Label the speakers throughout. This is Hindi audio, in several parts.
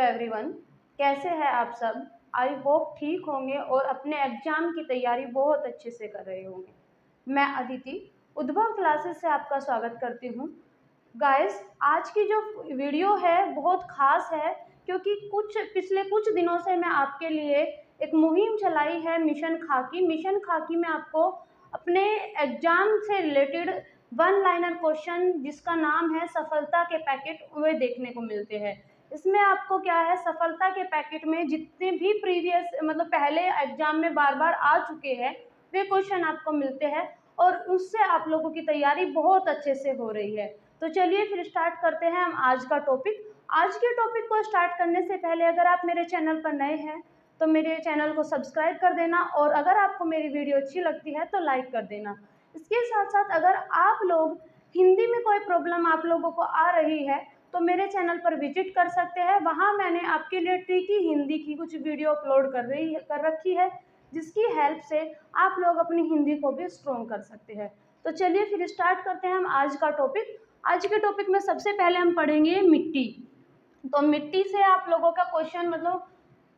Speaker 1: एवरीवन, कैसे हैं आप सब। आई होप ठीक होंगे और अपने एग्ज़ाम की तैयारी बहुत अच्छे से कर रहे होंगे। मैं अदिति उद्भव क्लासेस से आपका स्वागत करती हूँ। गाइस, आज की जो वीडियो है बहुत ख़ास है, क्योंकि पिछले कुछ दिनों से मैं आपके लिए एक मुहिम चलाई है मिशन खाकी। मिशन खाकी में आपको अपने एग्ज़ाम से रिलेटेड वन लाइनर क्वेश्चन जिसका नाम है सफलता के पैकेट, वे देखने को मिलते हैं। इसमें आपको क्या है, सफलता के पैकेट में जितने भी प्रीवियस पहले एग्जाम में बार बार आ चुके हैं वे क्वेश्चन आपको मिलते हैं और उससे आप लोगों की तैयारी बहुत अच्छे से हो रही है। तो चलिए फिर स्टार्ट करते हैं हम आज का टॉपिक। आज के टॉपिक को स्टार्ट करने से पहले अगर आप मेरे चैनल पर नए हैं तो मेरे चैनल को सब्सक्राइब कर देना, और अगर आपको मेरी वीडियो अच्छी लगती है तो लाइक कर देना। इसके साथ साथ अगर आप लोग हिंदी में कोई प्रॉब्लम आप लोगों को आ रही है तो मेरे चैनल पर विजिट कर सकते हैं। वहाँ मैंने आपके लिए ट्रिकी हिंदी की कुछ वीडियो अपलोड कर रखी है, जिसकी हेल्प से आप लोग अपनी हिंदी को भी स्ट्रॉन्ग कर सकते हैं। तो चलिए फिर स्टार्ट करते हैं हम आज का टॉपिक। आज के टॉपिक में सबसे पहले हम पढ़ेंगे मिट्टी। तो मिट्टी से आप लोगों का क्वेश्चन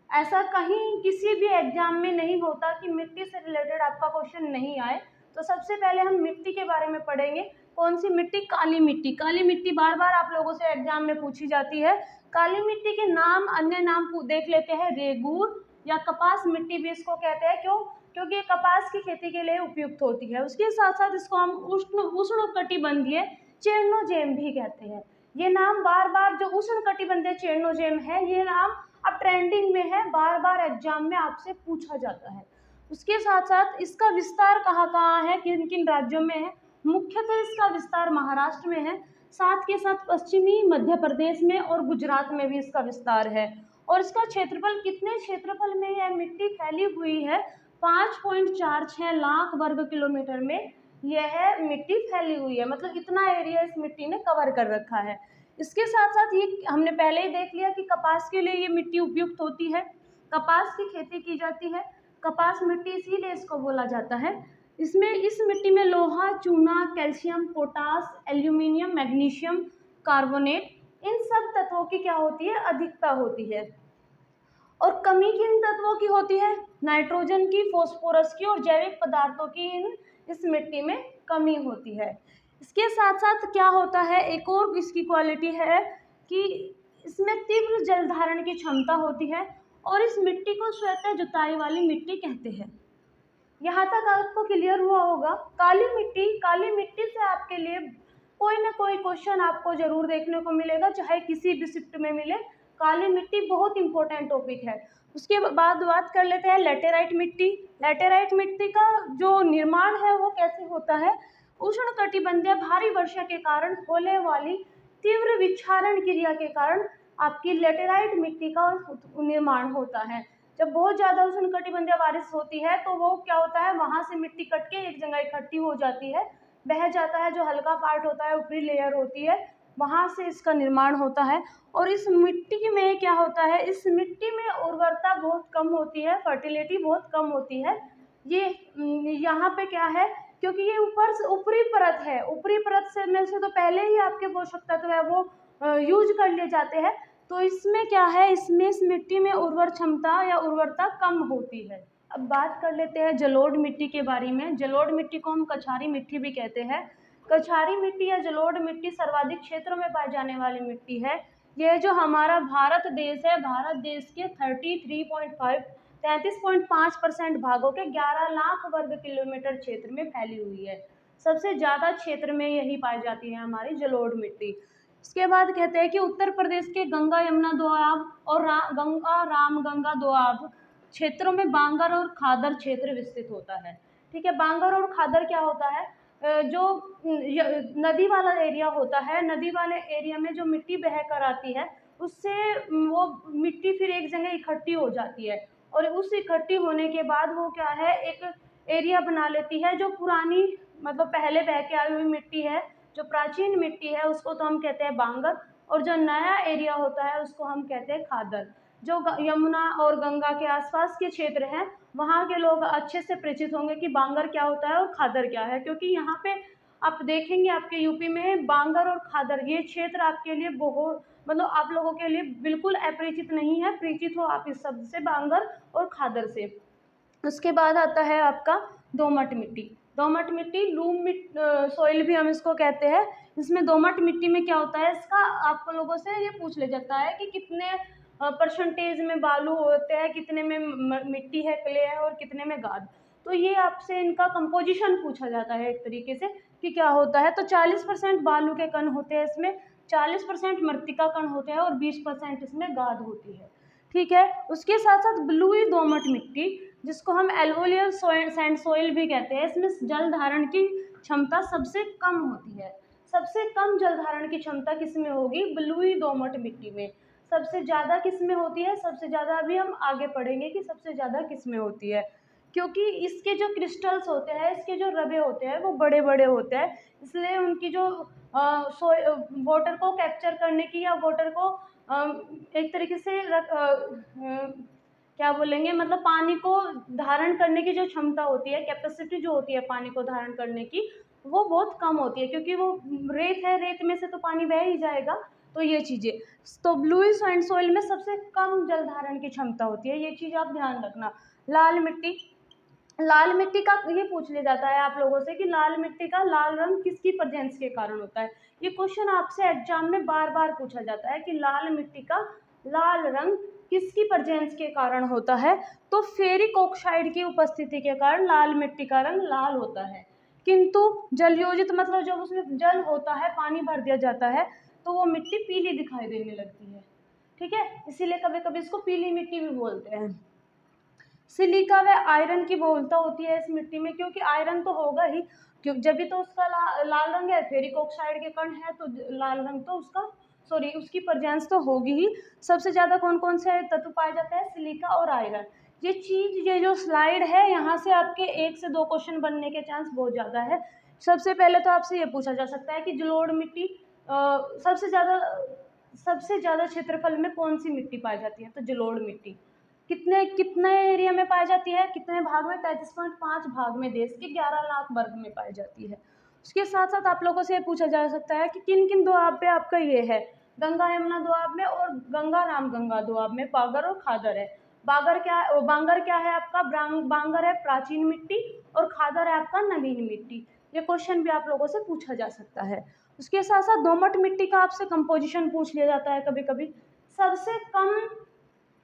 Speaker 1: ऐसा कहीं किसी भी एग्जाम में नहीं होता कि मिट्टी से रिलेटेड आपका क्वेश्चन नहीं आए। तो सबसे पहले हम मिट्टी के बारे में पढ़ेंगे। कौन सी मिट्टी? काली मिट्टी। काली मिट्टी बार बार आप लोगों से एग्जाम में पूछी जाती है। काली मिट्टी के नाम, अन्य नाम देख लेते हैं। रेगूर या कपास मिट्टी भी इसको कहते हैं। क्यों? क्योंकि ये कपास की खेती के लिए उपयुक्त होती है। उसके साथ साथ इसको हम उष्णकटिबंधीय चेरनोजेम भी कहते हैं। ये नाम बार बार, जो उष्णकटिबंधीय चेरनोजेम है, ये नाम अब ट्रेंडिंग में है, बार बार एग्जाम में आपसे पूछा जाता है। उसके साथ साथ इसका विस्तार कहाँ कहाँ है, किन किन राज्यों में है? मुख्यतः इसका विस्तार महाराष्ट्र में है, साथ के साथ पश्चिमी मध्य प्रदेश में और गुजरात में भी इसका विस्तार है। और इसका क्षेत्रफल, कितने क्षेत्रफल में यह मिट्टी फैली हुई है? 5.46 लाख वर्ग किलोमीटर में यह मिट्टी फैली हुई है। इतना एरिया इस मिट्टी ने कवर कर रखा है। इसके साथ साथ ये हमने पहले ही देख लिया कि कपास के लिए ये मिट्टी उपयुक्त होती है, कपास की खेती की जाती है। कपास मिट्टी इसीलिए इसको बोला जाता है। इस मिट्टी में लोहा, चूना, calcium, potash, aluminium, magnesium carbonate, इन सब तत्वों की क्या होती है? अधिकता होती है। और कमी किन तत्वों की होती है? नाइट्रोजन की, फास्फोरस की और जैविक पदार्थों की इस मिट्टी में कमी होती है। इसके साथ साथ क्या होता है, एक और इसकी क्वालिटी है कि इसमें तीव्र जल धारण की क्षमता होती है और इस मिट्टी को स्वतः जुताई वाली मिट्टी कहते हैं। यहाँ तक आपको क्लियर हुआ होगा। काली मिट्टी से आपके लिए कोई ना कोई क्वेश्चन आपको जरूर देखने को मिलेगा, चाहे किसी भी शिफ्ट में मिले। काली मिट्टी बहुत इंपॉर्टेंट टॉपिक है। उसके बाद बात कर लेते हैं लेटेराइट मिट्टी। लेटेराइट मिट्टी का जो निर्माण है वो कैसे होता है? उष्णकटिबंधीय भारी वर्षा के कारण होने वाली तीव्र विक्षारण क्रिया के कारण आपकी लेटेराइट मिट्टी का निर्माण होता है। जब बहुत ज़्यादा उष्णकटिबंधीय बारिश होती है तो वो क्या होता है, वहाँ से मिट्टी कट के एक जगह इकट्ठी हो जाती है, बह जाता है। जो हल्का पार्ट होता है, ऊपरी लेयर होती है, वहाँ से इसका निर्माण होता है। और इस मिट्टी में क्या होता है, इस मिट्टी में उर्वरता बहुत कम होती है, फर्टिलिटी बहुत कम होती है। ये यहाँ पे क्या है, क्योंकि ये ऊपर से ऊपरी परत है, ऊपरी परत से में से तो पहले ही आपके पोषक तत्व है वो यूज कर लिए जाते हैं। तो इसमें क्या है, इस मिट्टी में उर्वर क्षमता या उर्वरता कम होती है। अब बात कर लेते हैं जलोढ़ मिट्टी के बारे में। जलोढ़ मिट्टी को हम कछारी मिट्टी भी कहते हैं। कछारी मिट्टी या जलोढ़ मिट्टी सर्वाधिक क्षेत्रों में पाई जाने वाली मिट्टी है। यह जो हमारा भारत देश है, भारत देश के 33.5% भागों के 11 लाख वर्ग किलोमीटर क्षेत्र में फैली हुई है। सबसे ज़्यादा क्षेत्र में यही पाई जाती है हमारी जलोढ़ मिट्टी। इसके बाद कहते हैं कि उत्तर प्रदेश के गंगा यमुना दोआब और रामगंगा दोआब क्षेत्रों में बांगर और खादर क्षेत्र विस्तृत होता है। ठीक है, बांगर और खादर क्या होता है? जो नदी वाला एरिया होता है, नदी वाले एरिया में जो मिट्टी बह कर आती है उससे वो मिट्टी फिर एक जगह इकट्ठी हो जाती है, और उस इकट्ठी होने के बाद वो क्या है, एक एरिया बना लेती है। जो पुरानी पहले बह के आई हुई मिट्टी है, जो प्राचीन मिट्टी है, उसको तो हम कहते हैं बांगर, और जो नया एरिया होता है उसको हम कहते हैं खादर। जो यमुना और गंगा के आसपास के क्षेत्र हैं वहाँ के लोग अच्छे से परिचित होंगे कि बांगर क्या होता है और खादर क्या है, क्योंकि यहाँ पे आप देखेंगे आपके यूपी में बांगर और खादर ये क्षेत्र आपके लिए बहुत मतलब आप लोगों के लिए बिल्कुल अपरिचित नहीं है, परिचित हो आप इस शब्द से, बांगर और खादर से। उसके बाद आता है आपका दोमट मिट्टी। दोमट मिट्टी, लूम सॉइल भी हम इसको कहते हैं। इसमें दोमट मिट्टी में क्या होता है, इसका आप लोगों से ये पूछ ले जाता है कि कितने परसेंटेज में बालू होते हैं, कितने में मिट्टी है, क्ले है, और कितने में गाद। तो ये आपसे इनका कंपोजिशन पूछा जाता है एक तरीके से कि क्या होता है। तो 40% बालू के कण होते हैं इसमें, 40% मृतिका कण होते हैं और 20% इसमें गाद होती है। ठीक है। उसके साथ साथ ब्लूई दोमट मिट्टी, जिसको हम एल्वोलियल सैंड सॉइल भी कहते हैं, इसमें जल धारण की क्षमता सबसे कम होती है। सबसे कम जल धारण की क्षमता किस में होगी, ब्लूई दोमट मिट्टी में। सबसे ज़्यादा किस में होती है, सबसे ज़्यादा अभी हम आगे पढ़ेंगे कि सबसे ज़्यादा किस में होती है, क्योंकि इसके जो क्रिस्टल्स होते हैं, इसके जो रबे होते हैं वो बड़े बड़े होते हैं, इसलिए उनकी जो वाटर को कैप्चर करने की या वाटर को एक तरीके से क्या बोलेंगे, मतलब पानी को धारण करने की जो क्षमता होती है, कैपेसिटी जो होती है पानी को धारण करने की, वो बहुत कम होती है, क्योंकि वो रेत है, रेत में से तो पानी बह ही जाएगा। तो ये चीज़ें, तो ब्लूई सैंड सॉइल में सबसे कम जल धारण की क्षमता होती है, ये चीज़ आप ध्यान रखना। लाल मिट्टी, लाल मिट्टी का ये पूछ लिया जाता है आप लोगों से कि लाल मिट्टी का लाल रंग किसकी प्रेजेंस के कारण होता है। ये क्वेश्चन आपसे एग्जाम में बार बार पूछा जाता है कि लाल मिट्टी का लाल रंग किसकी प्रेजेंस के कारण होता है। तो फेरिक ऑक्साइड की उपस्थिति के कारण लाल मिट्टी का रंग लाल होता है। किंतु जलयोजित, मतलब जब उसमें जल होता है, पानी भर दिया जाता है, तो वो मिट्टी पीली दिखाई देने लगती है। ठीक है, इसीलिए कभी कभी इसको पीली मिट्टी भी बोलते हैं। सिलिका व आयरन की बहुलता होती है इस मिट्टी में, क्योंकि आयरन तो होगा ही, क्यों, जब भी तो उसका लाल रंग है। फेरिक ऑक्साइड के कण है तो लाल रंग तो उसका, सॉरी, उसकी प्रेजेंस तो होगी ही। सबसे ज़्यादा कौन कौन से तत्व पाए जाते हैं, सिलिका और आयरन। ये चीज़, ये जो स्लाइड है, यहाँ से आपके 1 से 2 क्वेश्चन बनने के चांस बहुत ज़्यादा है। सबसे पहले तो आपसे ये पूछा जा सकता है कि जलोढ़ मिट्टी सबसे ज़्यादा क्षेत्रफल में कौन सी मिट्टी पाई जाती है, तो जलोढ़ मिट्टी कितने कितने एरिया में पाई जाती है, कितने भाग में, 33.5 भाग में, देश के 11 लाख वर्ग में पाई जाती है। उसके साथ साथ आप लोगों से ये पूछा जा सकता है कि किन किन दोआब पे आपका ये है, गंगा यमुना दोआब में और गंगा रामगंगा दोआब में बागर और खादर है। बागर क्या है, बांगर क्या है आपका, बांगर है प्राचीन मिट्टी, और खादर है आपका नवीन मिट्टी। ये क्वेश्चन भी आप लोगों से पूछा जा सकता है। उसके साथ साथ दोमट मिट्टी का आपसे कंपोजिशन पूछ लिया जाता है कभी कभी। सबसे कम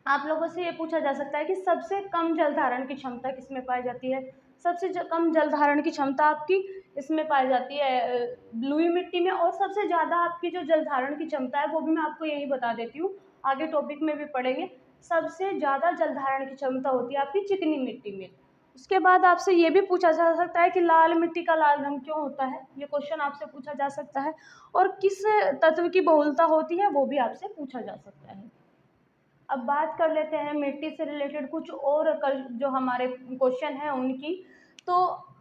Speaker 1: आप लोगों से ये पूछा जा सकता है कि सबसे कम जल धारण की क्षमता किसमें पाई जाती है। सबसे कम जल धारण की क्षमता आपकी इसमें पाई जाती है ब्लूई मिट्टी में, और सबसे ज़्यादा आपकी जो जल धारण की क्षमता है वो भी मैं आपको यही बता देती हूँ, आगे टॉपिक में भी पढ़ेंगे। सबसे ज़्यादा जल धारण की क्षमता होती है आपकी चिकनी मिट्टी में। उसके बाद आपसे ये भी पूछा जा सकता है कि लाल मिट्टी का लाल रंग क्यों होता है, ये क्वेश्चन आपसे पूछा जा सकता है। और किस तत्व की बहुलता होती है वो भी आपसे पूछा जा सकता है। अब बात कर लेते हैं मिट्टी से रिलेटेड कुछ और जो हमारे क्वेश्चन हैं उनकी। तो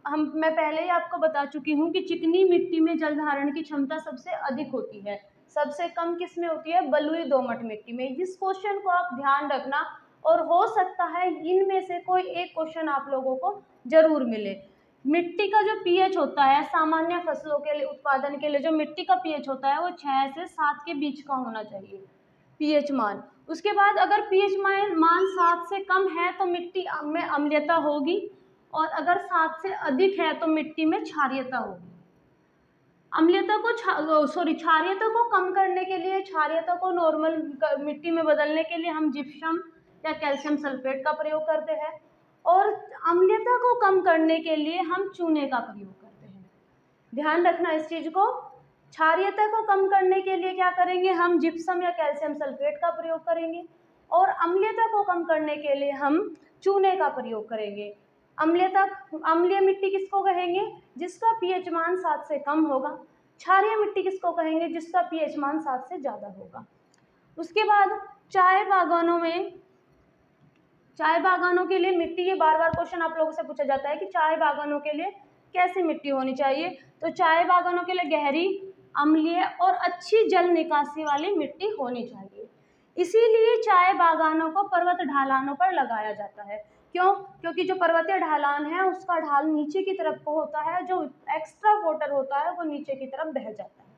Speaker 1: मैं पहले ही आपको बता चुकी हूँ कि चिकनी मिट्टी में जल धारण की क्षमता सबसे अधिक होती है। सबसे कम किस में होती है, बलुई दोमट मिट्टी में। इस क्वेश्चन को आप ध्यान रखना, और हो सकता है इनमें से कोई एक क्वेश्चन आप लोगों को जरूर मिले। मिट्टी का जो पीएच होता है, सामान्य फसलों के लिए, उत्पादन के लिए जो मिट्टी का पीएच होता है वो 6 से 7 के बीच का होना चाहिए, पीएच मान। उसके बाद अगर पीएच मान 7 से कम है तो मिट्टी में अम्लीयता होगी, और अगर 7 से अधिक है तो मिट्टी में क्षारीयता होगी। अम्लीयता को क्षारीयता को कम करने के लिए, क्षारीयता को नॉर्मल मिट्टी में बदलने के लिए हम जिप्सम या कैल्शियम सल्फेट का प्रयोग करते हैं, और अम्लीयता को कम करने के लिए हम चूने का प्रयोग करते हैं। ध्यान रखना इस चीज को। क्षारीयता को कम करने के लिए क्या करेंगे, हम जिप्सम या कैल्शियम सल्फेट का प्रयोग करेंगे, और अम्लीयता को कम करने के लिए हम चूने का प्रयोग करेंगे। अम्लीय मिट्टी किसको कहेंगे, जिसका पीएच मान 7 से कम होगा। क्षारीय मिट्टी किसको कहेंगे, जिसका पीएच मान 7 से ज़्यादा होगा। उसके बाद चाय बागानों के लिए मिट्टी, ये बार बार क्वेश्चन आप लोगों से पूछा जाता है कि चाय बागानों के लिए कैसी मिट्टी होनी चाहिए। तो चाय बागानों के लिए गहरी, अम्लीय और अच्छी जल निकासी वाली मिट्टी होनी चाहिए। इसीलिए चाय बागानों को पर्वत ढलानों पर लगाया जाता है। क्यों, क्योंकि जो पर्वतीय ढलान है उसका ढाल नीचे की तरफ को होता है, जो एक्स्ट्रा वाटर होता है वो नीचे की तरफ बह जाता है।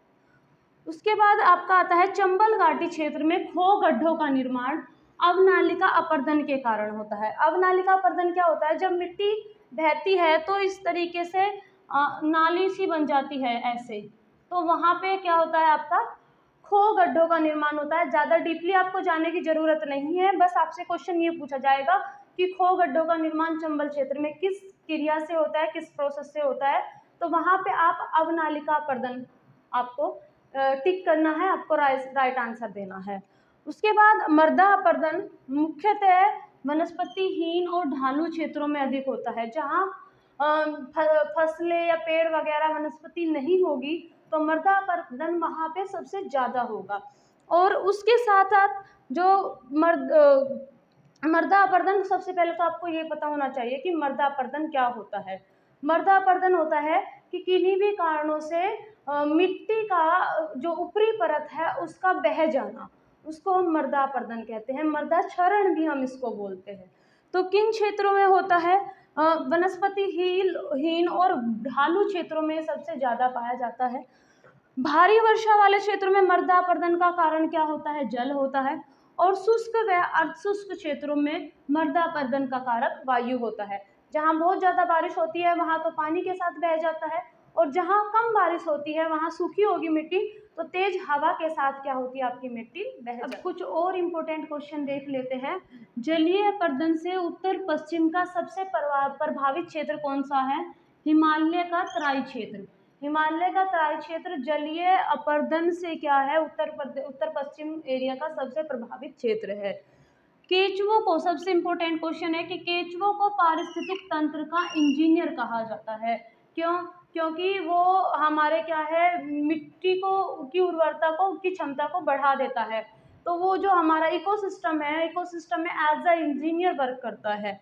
Speaker 1: उसके बाद आपका आता है चंबल घाटी क्षेत्र में खो गड्ढों का निर्माण अवनालिका अपरदन के कारण होता है। अवनालिका अपरदन क्या होता है? जब मिट्टी बहती है तो इस तरीके से नाली सी बन जाती है ऐसे, तो वहाँ पे क्या होता है आपका खो गड्ढों का निर्माण होता है। ज़्यादा डीपली आपको जाने की ज़रूरत नहीं है, बस आपसे क्वेश्चन ये पूछा जाएगा कि खो गड्ढों का निर्माण चंबल क्षेत्र में किस क्रिया से होता है, किस प्रोसेस से होता है, तो वहाँ पे आप अवनालिका अपरदन आपको टिक करना है, आपको राइट आंसर देना है। उसके बाद मृदा अपरदन मुख्यतः वनस्पतिहीन और ढालू क्षेत्रों में अधिक होता है। जहाँ फसलें या पेड़ वगैरह वनस्पति नहीं होगी तो मृदा अपरदन वहाँ पे सबसे ज़्यादा होगा। और उसके साथ साथ जो मृदा अपरदन, सबसे पहले तो आपको ये पता होना चाहिए कि मृदा अपरदन क्या होता है। मृदा अपरदन होता है कि किन्हीं भी कारणों से मिट्टी का जो ऊपरी परत है उसका बह जाना, उसको हम मृदा अपरदन कहते हैं। मृदा क्षरण भी हम इसको बोलते हैं। तो किन क्षेत्रों में होता है? वनस्पति हीन और ढालू क्षेत्रों में सबसे ज़्यादा पाया जाता है। भारी वर्षा वाले क्षेत्रों में मृदा अपरदन का कारण क्या होता है? जल होता है। और शुष्क व अर्धशुष्क क्षेत्रों में मृदा अपरदन का कारक वायु होता है। जहाँ बहुत ज़्यादा बारिश होती है वहाँ तो पानी के साथ बह जाता है, और जहाँ कम बारिश होती है वहाँ सूखी होगी मिट्टी तो तेज हवा के साथ क्या होती है आपकी मिट्टी बह जाती है। अब कुछ और इम्पोर्टेंट क्वेश्चन देख लेते हैं। जलीय अपरदन से उत्तर पश्चिम का सबसे प्रभावित क्षेत्र कौन सा है? हिमालय का तराई क्षेत्र। हिमालय का तराई क्षेत्र जलीय अपरदन से क्या है? उत्तर पश्चिम एरिया का सबसे प्रभावित क्षेत्र है। केचुओं को, सबसे इम्पोर्टेंट क्वेश्चन है कि केचुओं को पारिस्थितिक तंत्र का इंजीनियर कहा जाता है। क्यों? क्योंकि वो हमारे क्या है, मिट्टी को की उर्वरता को, की क्षमता को बढ़ा देता है। तो वो जो हमारा इकोसिस्टम है, इकोसिस्टम में एज अ इंजीनियर वर्क करता है।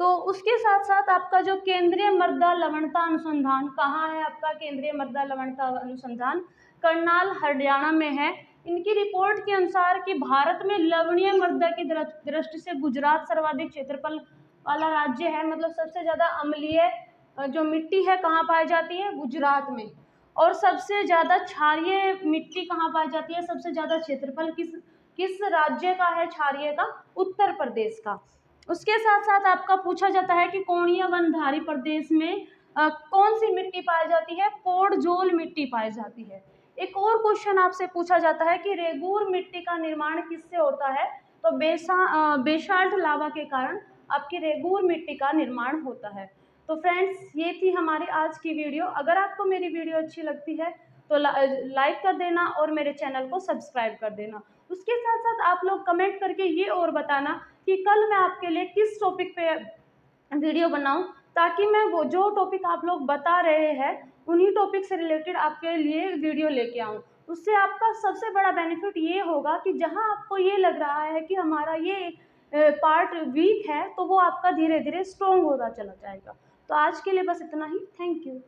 Speaker 1: तो उसके साथ साथ आपका जो केंद्रीय मृदा लवणता अनुसंधान कहाँ है? आपका केंद्रीय मृदा लवणता अनुसंधान करनाल हरियाणा में है। इनकी रिपोर्ट के अनुसार कि भारत में लवणीय मृदा की दृष्टि से गुजरात सर्वाधिक क्षेत्रफल वाला राज्य है। मतलब सबसे ज़्यादा अम्लीय जो मिट्टी है कहाँ पाई जाती है? गुजरात में। और सबसे ज़्यादा क्षारीय मिट्टी कहाँ पाई जाती है? सबसे ज़्यादा क्षेत्रफल किस राज्य का है क्षारीय का? उत्तर प्रदेश का। उसके साथ साथ आपका पूछा जाता है कि कोणीय वनधारी प्रदेश में कौन सी मिट्टी पाई जाती है? कोडजोल मिट्टी पाई जाती है। एक और क्वेश्चन आपसे पूछा जाता है कि रेगूर मिट्टी का निर्माण किससे होता है? तो बेसाल्ट लावा के कारण आपकी रेगूर मिट्टी का निर्माण होता है। तो फ्रेंड्स, ये थी हमारी आज की वीडियो। अगर आपको मेरी वीडियो अच्छी लगती है तो लाइक कर देना और मेरे चैनल को सब्सक्राइब कर देना। उसके साथ साथ आप लोग कमेंट करके ये और बताना कि कल मैं आपके लिए किस टॉपिक पे वीडियो बनाऊं, ताकि मैं वो जो टॉपिक आप लोग बता रहे हैं उन्हीं टॉपिक से रिलेटेड आपके लिए वीडियो लेके आऊं। उससे आपका सबसे बड़ा बेनिफिट ये होगा कि जहां आपको ये लग रहा है कि हमारा ये पार्ट वीक है, तो वो आपका धीरे धीरे स्ट्रॉन्ग होता चला जाएगा। तो आज के लिए बस इतना ही। Thank you.